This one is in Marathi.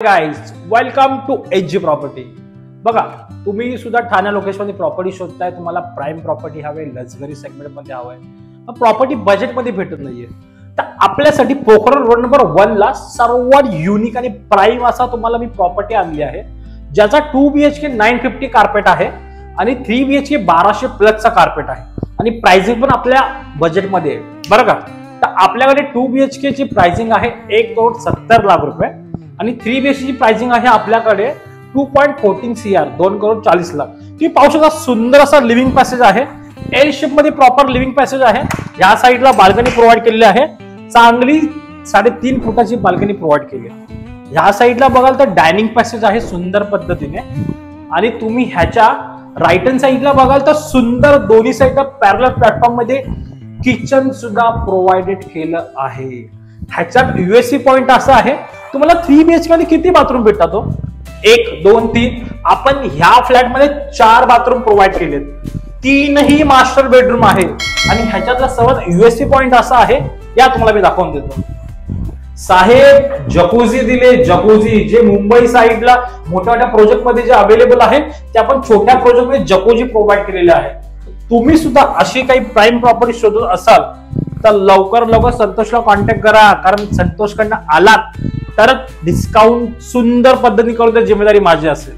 Guys welcome to AG property. बघा, तुम्ही सुद्धा ठाणे लोकेशन मध्ये प्रॉपर्टी शोधताय, तुम्हाला प्राइम प्रॉपर्टी हवे, लक्झरी सेगमेंट मध्ये हवंय, प्रॉपर्टी बजेट मध्ये भेटत नाहीये, तर आपल्यासाठी पोखरण रोड नंबर 1 ला सर्वात युनिक आणि प्राइम असा तुम्हाला मी प्रॉपर्टी आणली आहे, ज्याचा 2 BHK 950 कार्पेट आहे आणि 3 BHK 1200 प्लस चा कार्पेट आहे आणि प्राइसिंग पण आपल्या बजेट मध्ये आहे बरं का। तर आपल्याकडे 2 BHK ची प्राइसिंग आहे 1,70,00,000 रुपये आणि 3 BHK ची प्राइसिंग आहे आपल्याकडे 2.14 CR 2,40,00,000। तुम्ही पाहू शकता सुंदर असा लिव्हिंग पॅसेज आहे, एल शेप मध्ये प्रॉपर लिव्हिंग पॅसेज आहे। या साइडला बाल्कनी प्रोव्हाइड केलेली आहे, चांगली 3.5 फुटाची बाल्कनी प्रोव्हाइड केली आहे। या साइडला बघाल तर डायनिंग पॅसेज आहे सुंदर पद्धतीने, आणि तुम्ही ह्याच्या राईट हँड साइडला बघाल तर सुंदर दोन्ही साइडला पॅरलल प्लॅटफॉर्म मध्ये किचन सुद्धा प्रोव्हाइडेड केलं आहे। ह्याच्यात यूएससी पॉइंट असा आहे, तुम्हाला 3 BHK मध्ये किती बाथरूम भेटतात हो? 1 2 3, आपण ह्या फ्लॅट मध्ये 4 बाथरूम प्रोव्हाइड केलेत, 3ही मास्टर बेडरूम आहे आणि ह्याच्यातला सर्वात यूएससी पॉइंट असा आहे, या तुम्हाला मी दाखवून देतो साहेब, जकूझी दिले। जकूझी जे मुंबई साइडला मोठ्या मोठ्या प्रोजेक्ट मध्ये जे अवेलेबल आहे, ते आपण छोट्या प्रोजेक्ट मध्ये जकूझी प्रोव्हाइड केलेले आहे। तुम्ही सुद्धा अशी काही प्राइम प्रॉपर्टी शोधत असाल तर लवकर संतोषला कॉन्टॅक्ट करा, कारण संतोषकडनं आलात तर डिस्काउंट सुंदर पद्धतीने करू, जिम्मेदारी माझी असेल।